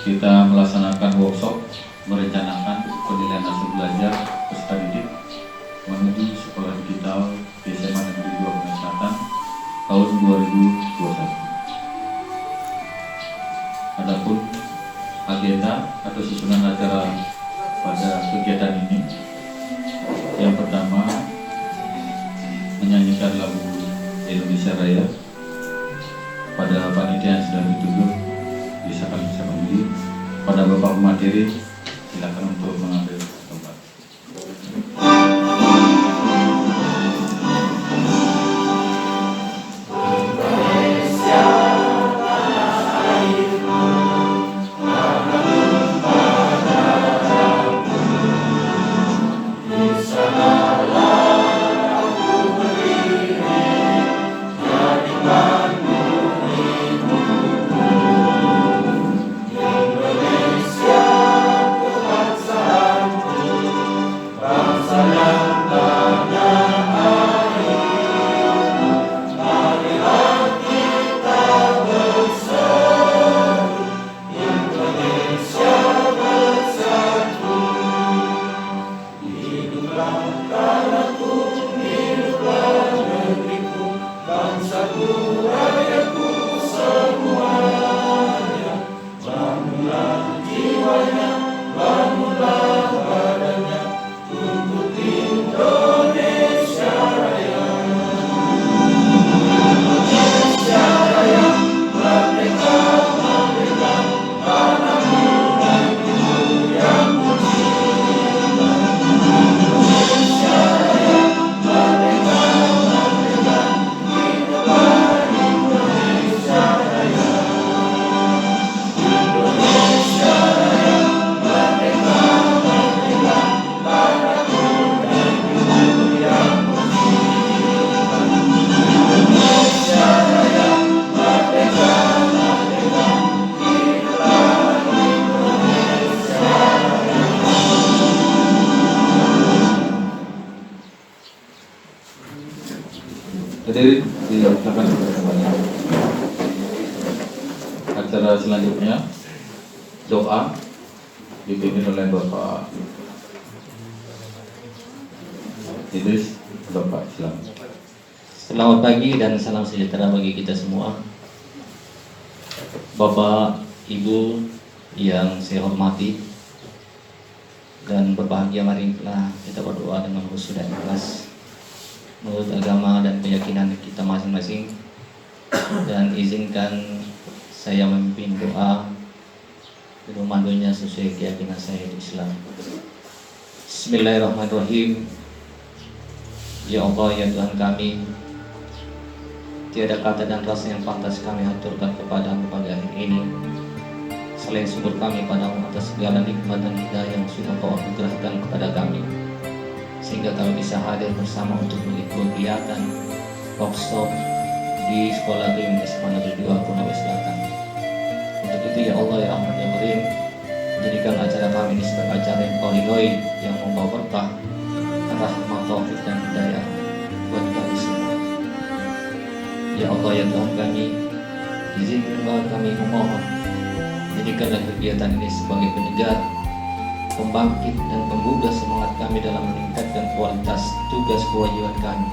kita melaksanakan workshop merencanakan penilaian hasil belajar peserta didik menuju sekolah digital di SMA Negeri 2 Bumi Selatan tahun 2021. Adapun agenda atau susunan acara pada kegiatan ini, yang pertama menyanyikan lagu Indonesia Raya pada panitia yang sudah ditunjuk bisa mandiri. Pada Bapak pemateri, silakan untuk mengambil tempat. Hadirin dilakukan semuanya. Acara selanjutnya doa dipimpin oleh Bapak Idris. Bapak silakan. Selamat pagi dan salam sejahtera bagi kita semua. Bapak, Ibu yang saya hormati dan berbahagia, marilah kita berdoa dengan khusyuk dan ikhlas menurut agama dan keyakinan kita masing-masing, dan izinkan saya memimpin doa dan memandunya sesuai keyakinan saya di Islam. Bismillahirrahmanirrahim. Ya Allah, ya Tuhan kami, tiada kata dan rasa yang pantas kami haturkan kepadamu pada hari ini selain syukur kami padamu atas segala nikmat dan hidayah yang sudah Kau anugerahkan kepada kami, sehingga kami bisa hadir bersama untuk mengikuti kegiatan workshop di Sekolah Rim SMA Negeri 2 Konawe Selatan. Untuk itu ya Allah, ya Rahman, ya Karim, jadikan acara kami ini sebagai acara yang Kau ridhoi, yang membawa berkah, rahmat, taufik dan hidayah buat kami semua. Ya Allah, ya Tuhan kami, izinkan bahwa kami memohon, jadikanlah kegiatan ini sebagai penyegar, pembangkit dan pembuka semangat kami dalam meningkatkan kualitas tugas kewajiban kami,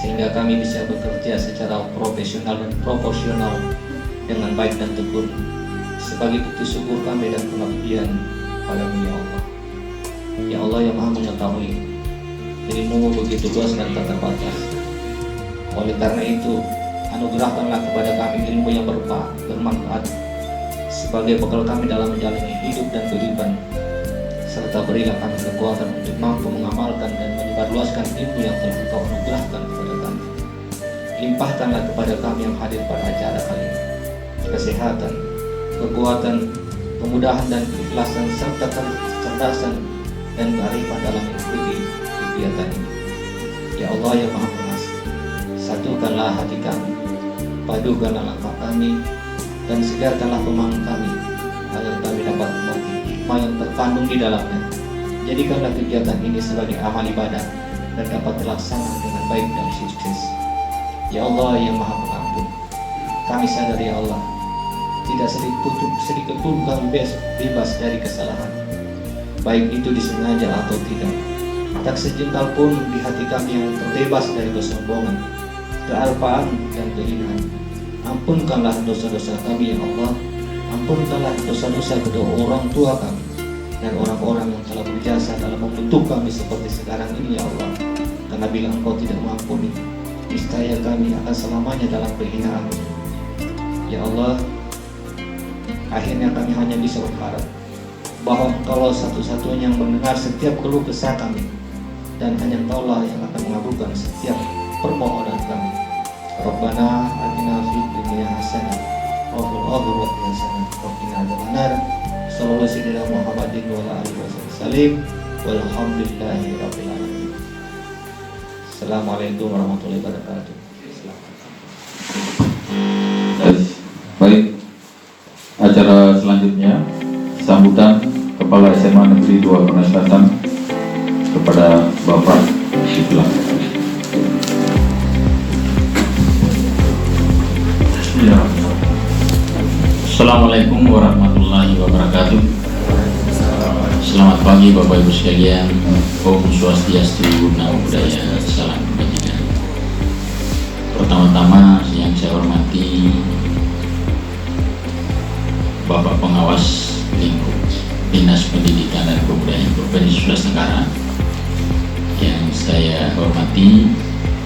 sehingga kami bisa bekerja secara profesional dan proporsional dengan baik dan tekun sebagai bukti syukur kami dan pengabdian padamu ya Allah. Ya Allah yang Maha mengetahui, ilmu begitu luas dan tak terbatas. Oleh karena itu, anugerahkanlah kepada kami ilmu yang bermanfaat sebagai bekal kami dalam menjalani hidup dan kehidupan, serta berilah kami kekuatan untuk mampu mengamalkan dan menyebarluaskan ilmu yang telah Engkau anugerahkan kepada kami. Limpahkanlah kepada kami yang hadir pada acara kali ini kesehatan, kekuatan, kemudahan dan keikhlasan, serta kecerdasan dan kearifan dalam mengikuti kegiatan ini. Ya Allah yang Maha Pengasih, satukanlah hati kami, padukanlah langkah kami, dan segarkanlah pemahaman kami agar kami dapat mengerti hikmah yang terkandung di dalamnya. Jadikanlah kegiatan ini sebagai amal ibadah dan dapat terlaksana dengan baik dan sukses. Ya Allah yang Maha Pengampun, kami sadar ya Allah, tidak sedikit pun kami bebas dari kesalahan, baik itu disengaja atau tidak. Tak sejengkal pun di hati kami yang terbebas dari kesombongan, kealpaan, dan kehinaan. Ampunkanlah dosa-dosa kami ya Allah. Ampunkanlah dosa-dosa kedua orang tua kami dan orang-orang yang telah berjasa dalam membentuk kami seperti sekarang ini ya Allah. Karena bila Engkau tidak mengampuni, niscaya kami akan selamanya dalam kehinaan. Ya Allah, akhirnya kami hanya bisa berharap bahwa Engkaulah satu-satunya yang mendengar setiap keluh kesah kami, dan hanya Engkaulah yang akan mengabulkan setiap permohonan kami. Rabbana atina fid dunya hasanah wa fil akhirati hasanah wa qina adzabannar. Sallallahu alaihi wa Muhammadin wa ala alihi wasallam. Walhamdulillahi rabbil alamin. Assalamualaikum warahmatullahi wabarakatuh. Baik, acara selanjutnya sambutan Kepala SMA Negeri 2 Kona Selatan kepada Bapak Islam. Assalamualaikum warahmatullahi wabarakatuh. Selamat pagi Bapak Ibu sekalian. Om Swastiastu, Namo Buddhaya, salam kebajikan. Pertama-tama yang saya hormati Bapak Pengawas Lingkup Dinas Pendidikan dan Kebudayaan Provinsi Sulawesi Tenggara, yang saya hormati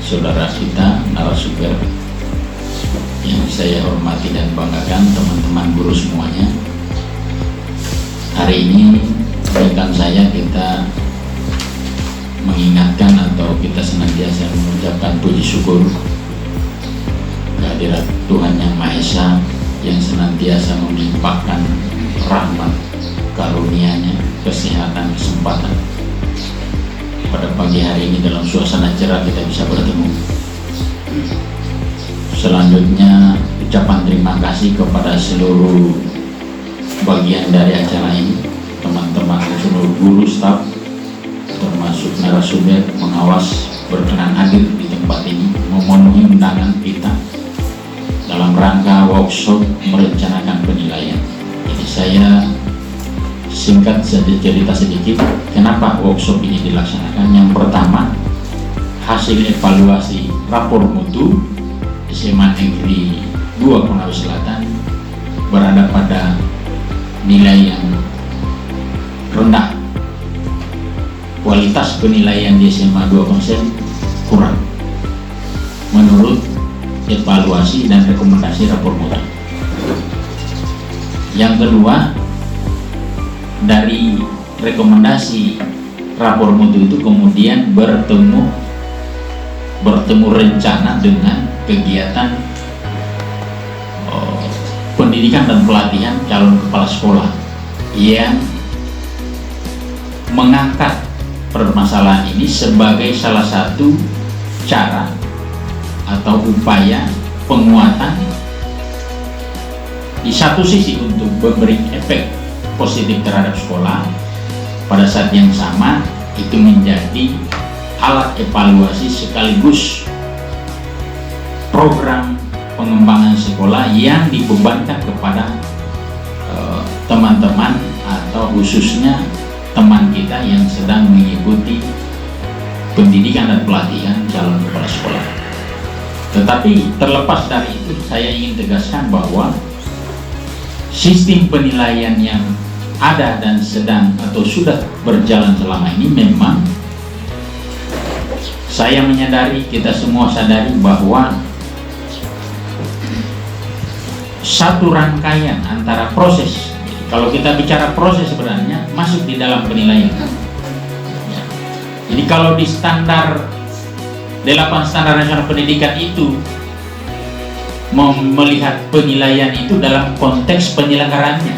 saudara kita narasumber, yang saya hormati dan banggakan teman-teman guru semuanya. Hari ini rekan saya kita mengingatkan atau kita senantiasa mengucapkan puji syukur kehadirat Tuhan Yang Maha Esa yang senantiasa melimpahkan rahmat karunia-Nya, kesehatan, kesempatan. Pada pagi hari ini dalam suasana cerah kita bisa bertemu. Selanjutnya ucapan terima kasih kepada seluruh bagian dari acara ini, teman-teman seluruh guru, staf, termasuk narasumber, pengawas berkenan hadir di tempat ini memenuhi undangan kita dalam rangka workshop merencanakan penilaian. Jadi saya singkat saja cerita sedikit kenapa workshop ini dilaksanakan. Yang pertama, hasil evaluasi rapor mutu SMA Negeri 2 Konawe Selatan berada pada nilai yang rendah. Kualitas penilaian di SMA 2 Konsen kurang menurut evaluasi dan rekomendasi rapor mutu. Yang kedua, dari rekomendasi rapor mutu itu kemudian bertemu rencana dengan kegiatan pendidikan dan pelatihan calon kepala sekolah yang mengangkat permasalahan ini sebagai salah satu cara atau upaya penguatan di satu sisi untuk memberi efek positif terhadap sekolah, pada saat yang sama itu menjadi alat evaluasi sekaligus program pengembangan sekolah yang dibebankan kepada teman-teman atau khususnya teman kita yang sedang mengikuti pendidikan dan pelatihan calon kepala sekolah. Tetapi terlepas dari itu, saya ingin tegaskan bahwa sistem penilaian yang ada dan sedang atau sudah berjalan selama ini memang saya menyadari, kita semua sadari bahwa satu rangkaian antara proses. Kalau kita bicara proses sebenarnya masuk di dalam penilaian. Jadi kalau di standar 8 standar nasional pendidikan itu melihat penilaian itu dalam konteks penyelenggaraannya,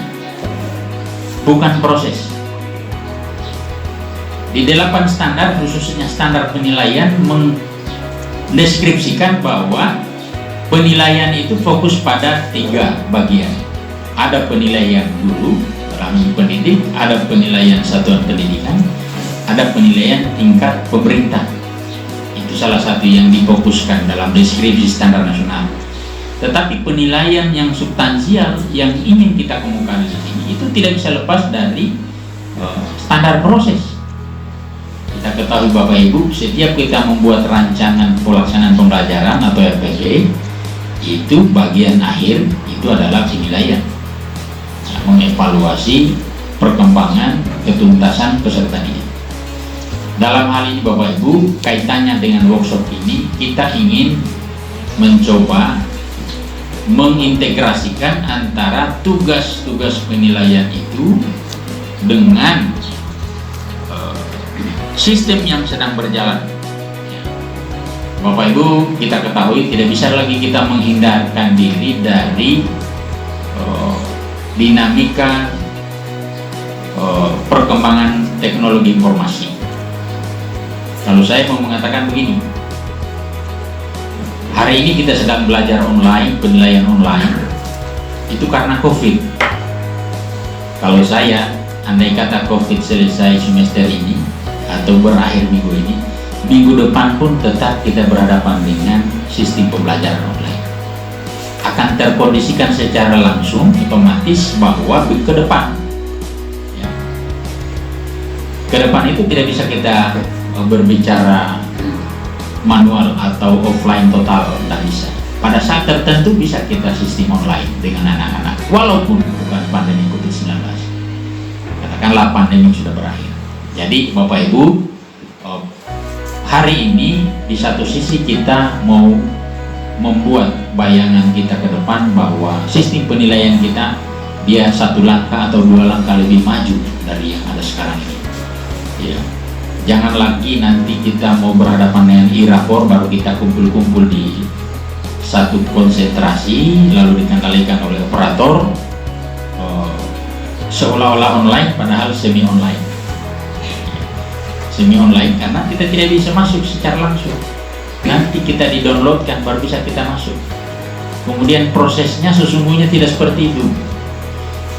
bukan proses. Di 8 standar, khususnya standar penilaian, mendeskripsikan bahwa penilaian itu fokus pada 3 bagian. Ada penilaian guru, kami pendidik, ada penilaian satuan pendidikan, ada penilaian tingkat pemerintah. Itu salah satu yang difokuskan dalam deskripsi standar nasional. Tetapi penilaian yang substansial yang ingin kita kemukakan di sini itu tidak bisa lepas dari standar proses. Kita ketahui Bapak Ibu, setiap kita membuat rancangan pelaksanaan pembelajaran atau RPP, itu bagian akhir itu adalah penilaian, mengevaluasi perkembangan ketuntasan peserta didik. Dalam hal ini Bapak Ibu, kaitannya dengan workshop ini, kita ingin mencoba mengintegrasikan antara tugas-tugas penilaian itu dengan sistem yang sedang berjalan. Bapak Ibu, kita ketahui tidak bisa lagi kita menghindarkan diri dari dinamika perkembangan teknologi informasi. Kalau saya mau mengatakan begini, hari ini kita sedang belajar online, penilaian online, itu karena COVID. Kalau saya, andai kata COVID selesai semester ini atau berakhir minggu ini, minggu depan pun tetap kita berhadapan dengan sistem pembelajaran online. Akan terkondisikan secara langsung, otomatis bahwa ke depan, ya, ke depan itu tidak bisa kita berbicara manual atau offline total, tidak bisa. Pada saat tertentu bisa kita sistem online dengan anak-anak, walaupun bukan pandemi COVID-19. Katakanlah pandemi sudah berakhir. Jadi Bapak Ibu, hari ini di satu sisi kita mau membuat bayangan kita ke depan bahwa sistem penilaian kita dia satu langkah atau dua langkah lebih maju dari yang ada sekarang ini. Ya. Jangan lagi nanti kita mau berhadapan dengan e-rapor baru kita kumpul-kumpul di satu konsentrasi lalu dikendalikan oleh operator seolah-olah online padahal semi online karena kita tidak bisa masuk secara langsung. Nanti kita di-downloadkan baru bisa kita masuk. Kemudian prosesnya sesungguhnya tidak seperti itu.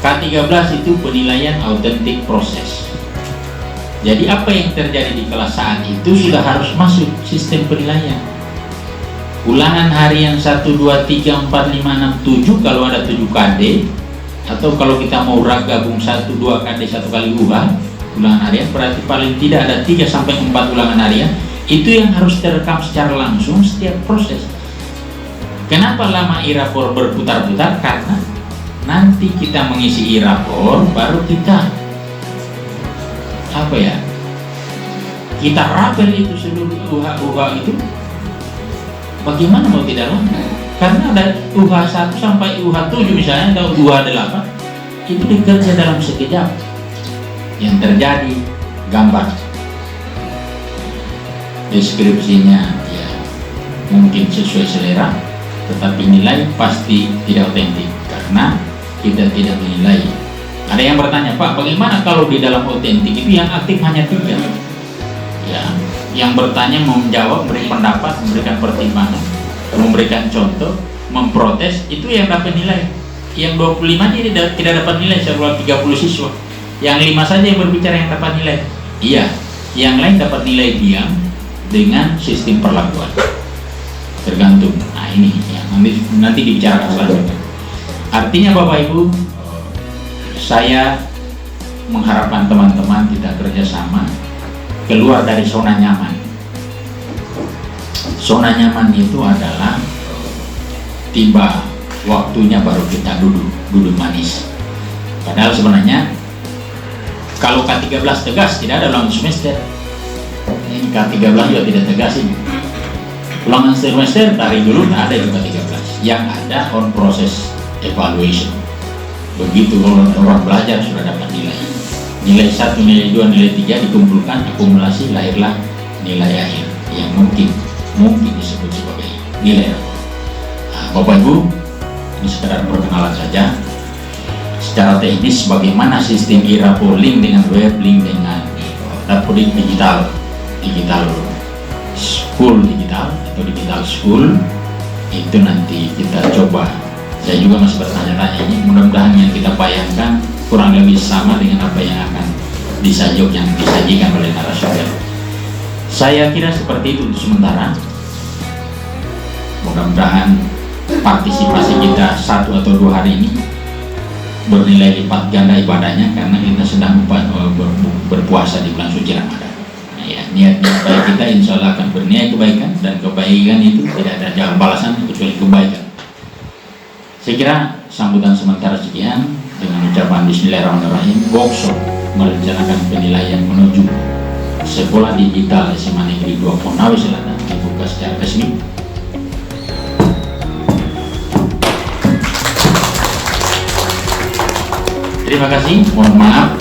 K13 itu penilaian autentik proses. Jadi apa yang terjadi di kelas saat itu sudah harus masuk sistem penilaian. Ulangan harian 1, 2, 3, 4, 5, 6, 7 kalau ada 7 KD, atau kalau kita mau gabung 1, 2 KD 1 kali ulangan harian, berarti paling tidak ada 3 sampai 4 ulangan harian. Itu yang harus terekam secara langsung setiap proses. Kenapa lama e-rapor berputar-putar? Karena nanti kita mengisi e-rapor baru kita kita rapel itu seluruh UH itu. Bagaimana mau tidak lama? Karena ada UH 1 sampai UH 7 misalnya, atau UH 8 itu dikerja dalam sekejap. Yang terjadi gambar deskripsinya ya mungkin sesuai selera, tetapi nilai pasti tidak otentik karena kita tidak menilai. Ada yang bertanya, Pak, bagaimana kalau di dalam otentik itu yang aktif hanya 3? Ya, yang bertanya mau menjawab, memberi pendapat, memberikan pertimbangan, memberikan contoh, memprotes, itu yang dapat nilai. Yang 25 ini tidak dapat nilai sebuah 30 siswa. Yang 5 saja yang berbicara yang dapat nilai. Iya, yang lain dapat nilai diam dengan sistem perlakuan. Tergantung. Nah ini yang nanti dibicarakan selanjutnya. Artinya Bapak Ibu, saya mengharapkan teman-teman kita kerjasama keluar dari zona nyaman. Zona nyaman itu adalah tiba waktunya baru kita duduk manis. Padahal sebenarnya kalau K13 tegas tidak ada ulangan semester. Ini K13 juga tidak tegas ini. Ulangan semester dari dulu tidak ada di K13. Yang ada on proses evaluation. Begitu orang belajar sudah dapat nilai. Nilai 1, nilai 2, nilai 3 dikumpulkan, akumulasi, lahirlah nilai akhir yang mungkin disebut sebagai nilai rapor. Nah, Bapak Ibu, ini sekedar perkenalan saja. Secara teknis bagaimana sistem e-rapor, link dengan web, link dengan dapodik digital school digital atau digital school, itu nanti kita coba. Saya juga masih bertanya-tanya ini, mudah-mudahan yang kita bayangkan kurang lebih sama dengan apa yang akan disajikan oleh narasumber. Saya kira seperti itu untuk sementara. Mudah-mudahan partisipasi kita 1 atau 2 hari ini bernilai lipat ganda ibadahnya karena kita sedang berpuasa di bulan suci Ramadan. Nah, ya, niat baik kita insya Allah akan bernilai kebaikan, dan kebaikan itu tidak ada jalan balasan kecuali kebaikan. Saya kira sambutan sementara sekian dengan ucapan Bismillahirrahmanirrahim. Workshop merencanakan penilaian menuju Sekolah Digital SMA Negeri 2 Konawe Selatan dibuka secara resmi. Terima kasih, mohon maaf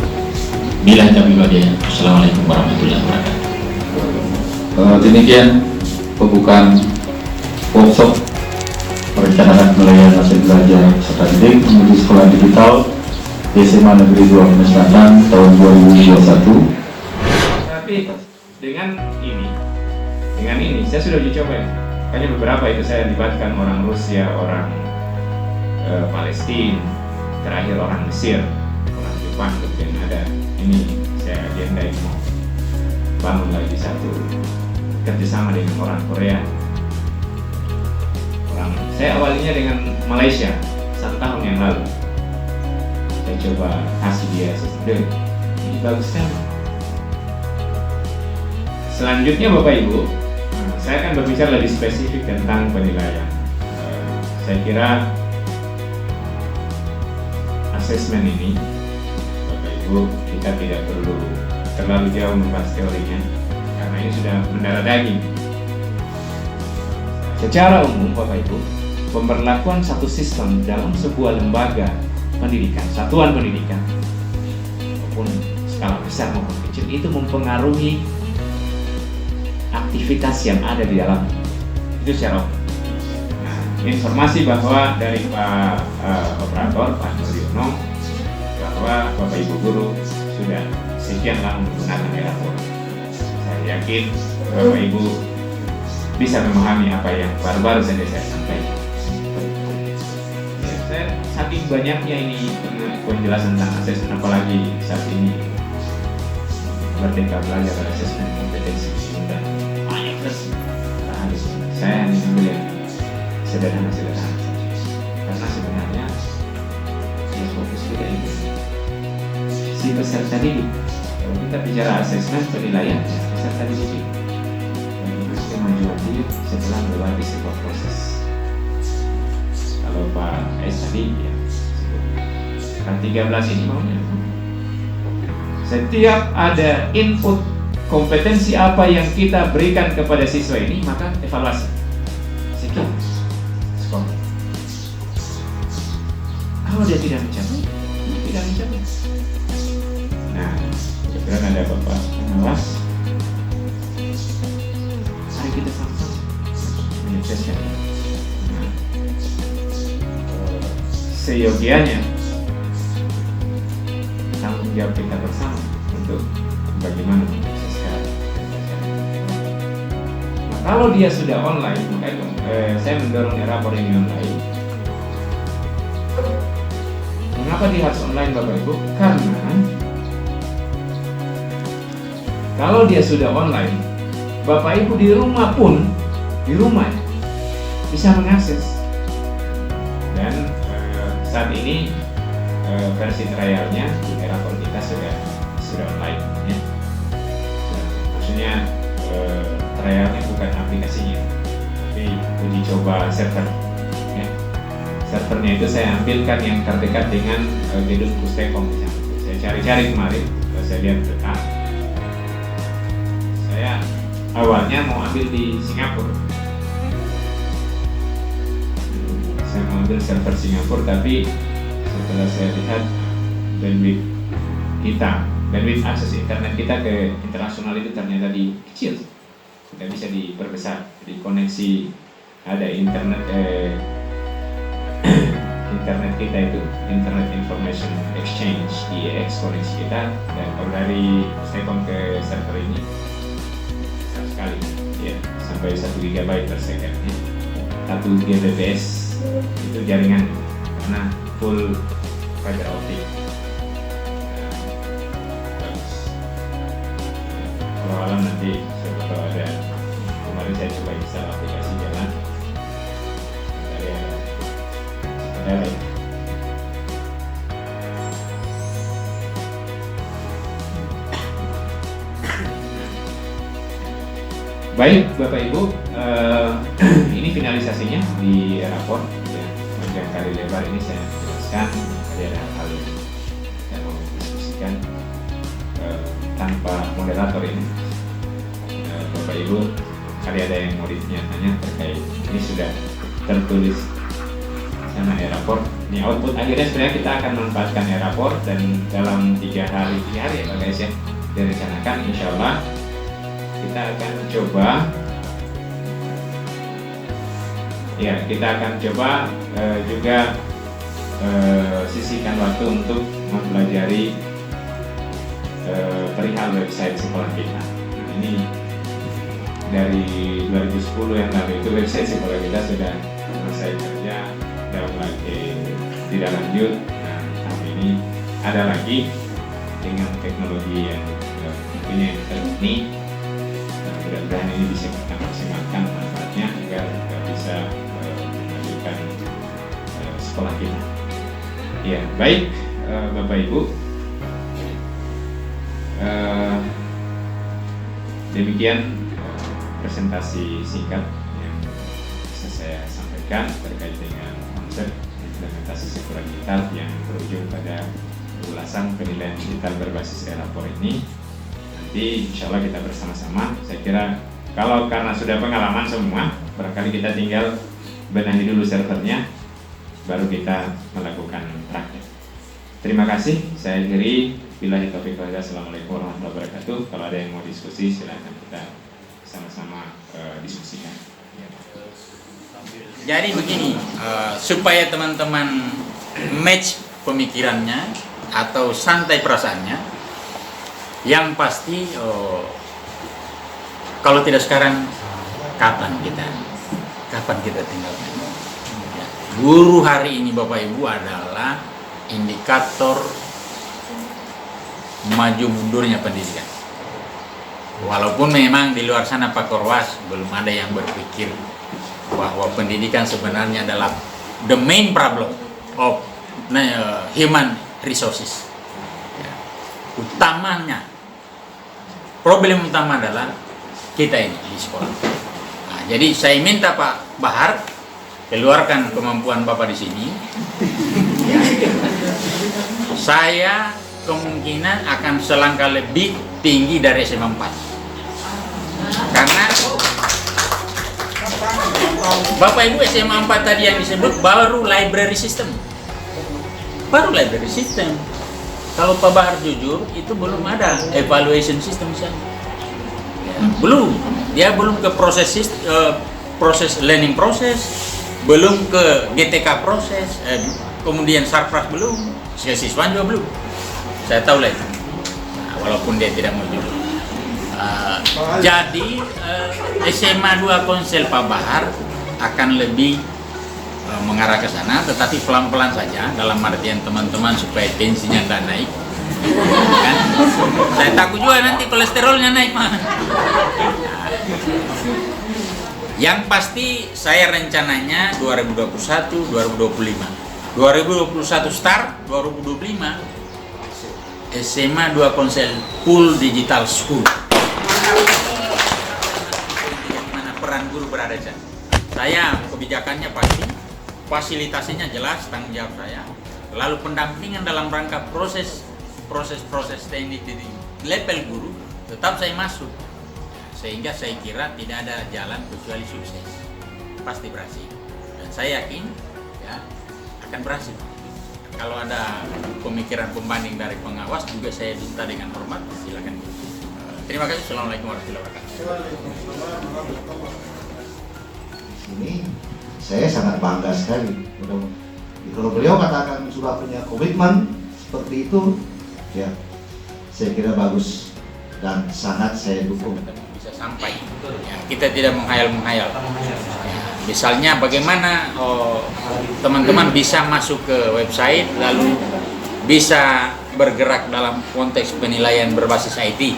bila kami badai. Assalamualaikum warahmatullahi wabarakatuh. Demikian pembukaan workshop merencanakan penilaian hasil belajar serta didik menuju sekolah digital SMA Negeri 2 Konawe Selatan tahun 2021. Tapi dengan ini saya sudah uji coba. Hanya beberapa itu saya libatkan orang Rusia, orang Palestina, terakhir orang Mesir, orang Jepang, kemudian ada ini saya agenda mau bangun lagi satu kerjasama dengan orang Korea. Saya awalnya dengan Malaysia 1 tahun yang lalu. Saya coba kasih dia sistem ini bagus kan. Selanjutnya Bapak Ibu, saya akan berbicara lebih spesifik tentang penilaian. Saya kira asesmen ini, Bapak Ibu, kita tidak perlu terlalu jauh membahas teorinya karena ini sudah mendarah daging. Secara umum Bapak Ibu, pemberlakuan satu sistem dalam sebuah lembaga pendidikan, satuan pendidikan, maupun skala besar maupun kecil, itu mempengaruhi aktivitas yang ada di dalam itu secara umum. Nah, informasi bahwa dari Pak Operator, Pak Nuryono, bahwa Bapak Ibu Guru sudah sekian lama menggunakan Erapor. Saya yakin Bapak Ibu bisa memahami apa yang baru-baru saja saya sampaikan. Ya, saya saking banyaknya ini penjelasan tentang asesmen, apalagi saat ini Merdeka Belajar asesmen kompetensi dan banyak terus. Saya hanya ambil yang sederhana saja, karena sebenarnya yang fokus kita ini si peserta didik. Kalau kita bicara asesmen penilaian peserta didik, kemajuan diri setelah melewati sebuah proses. Kalau Pak S tadi ya kan 13 ini maunya setiap ada input kompetensi apa yang kita berikan kepada siswa ini, maka evaluasi sekian skor. Kalau dia tidak mencapai, tidak mencapai. Nah, kebetulan ada Bapak pengawas. Mari kita sama-sama menyukseskan. Nah, seyogianya tanggung jawab kita bersama untuk bagaimana menyukseskan. Nah, kalau dia sudah online, makanya saya mendorong Erapor ini online. Mengapa dia harus online Bapak Ibu? Karena kalau dia sudah online, Bapak Ibu di rumah pun, di rumah bisa mengakses. Dan saat ini versi trialnya di Erapor kita sudah online ya. Maksudnya trialnya bukan aplikasinya, tapi uji coba server ya. Servernya itu saya ambilkan yang terdekat dengan gedung Pustekom misalnya. Saya cari-cari kemarin, saya lihat dekat. Saya awalnya mau ambil di Singapura. Saya mau ambil server Singapura, tapi setelah saya lihat bandwidth kita, bandwidth akses internet kita ke internasional itu ternyata kecil, tidak bisa diperbesar. Jadi koneksi ada internet internet kita itu Internet Information Exchange IEX, koneksi kita, dan kalau dari Stekom ke server ini besar sekali ya, sampai 1 GB per second ya. 1 Gbps itu jaringan karena full fiber optic. Bagus. Kalau alam nanti siapa tahu ada, kemarin saya coba install aplikasi jalan dari LA. Baik Bapak Ibu, ini finalisasinya di airport ya. Panjang kali lebar ini saya jelaskan, tadi ada hal yang saya mau diskusikan tanpa moderator ini. Bapak Ibu, kali ada yang mau ditanya terkait ini sudah tertulis sama airport. Ini output akhirnya sebenarnya kita akan memanfaatkan airport dan dalam 3 hari ya Pak guys ya, direncanakan insya Allah kita akan coba juga sisihkan waktu untuk mempelajari perihal website sekolah kita. Nah, ini dari 2010 yang lalu itu website sekolah kita sudah selesai kerja, dalam lagi tidak lanjut. Nah, tahun ini ada lagi dengan teknologi yang tentunya yang terkini. Mudah-mudahan ini bisa kita maksimalkan manfaatnya agar bisa memajukan sekolah kita. Ya, baik Bapak Ibu, demikian presentasi singkat yang bisa saya sampaikan terkait dengan konsep implementasi sekolah digital yang berujung pada ulasan penilaian digital berbasis airport ini. Nanti insya Allah kita bersama-sama, saya kira karena sudah pengalaman semua, barangkali kita tinggal benahi dulu servernya, baru kita melakukan praktek. Terima kasih, saya akhiri. Billahi taufiq wal hidayah. Assalamualaikum warahmatullahi wabarakatuh. Kalau ada yang mau diskusi, silakan kita sama-sama diskusikan. Jadi begini, supaya teman-teman match pemikirannya atau santai perasaannya, yang pasti kalau tidak sekarang, kapan kita tinggalkan? Guru hari ini Bapak Ibu adalah indikator maju mundurnya pendidikan. Walaupun memang di luar sana Pak Korwas belum ada yang berpikir bahwa pendidikan sebenarnya adalah the main problem of human resources. Problem utama adalah kita ini di sekolah. Nah, jadi saya minta Pak Bahar keluarkan kemampuan Bapak di sini. Ya. Saya kemungkinan akan selangkah lebih tinggi dari SMA 4. Karena Bapak Ibu SMA 4 tadi yang disebut baru library system. Kalau Pak Bahar jujur, itu belum ada evaluation system di sana. Belum. Dia belum ke proses learning proses, belum ke GTK proses, kemudian Sarpras belum, siswa juga belum. Saya tahu lah itu. Nah, walaupun dia tidak mau jujur. Jadi SMA 2 Konsel Pak Bahar akan lebih mengarah ke sana, tetapi pelan-pelan saja, dalam artian teman-teman supaya tensinya tidak naik. Kan? Saya takut juga nanti kolesterolnya naik, mah. Yang pasti saya rencananya 2021, 2025. 2021 start, 2025 SMA 2 Konsel full digital school. Mana peran guru berada di sana. Saya kebijakannya pasti, fasilitasinya jelas, tanggung jawab saya. Lalu pendampingan dalam rangka proses teknik di level guru tetap saya masuk, sehingga saya kira tidak ada jalan kecuali sukses, pasti berhasil, dan saya yakin ya akan berhasil. Kalau ada pemikiran pembanding dari pengawas juga saya minta dengan hormat, silakan. Terima kasih. Assalamualaikum warahmatullahi wabarakatuh. Ini saya sangat bangga sekali. Kalau beliau katakan sudah punya komitmen seperti itu, ya saya kira bagus dan sangat saya dukung. Bisa sampai, ya, kita tidak menghayal-menghayal. Ya, misalnya bagaimana teman-teman bisa masuk ke website lalu bisa bergerak dalam konteks penilaian berbasis IT.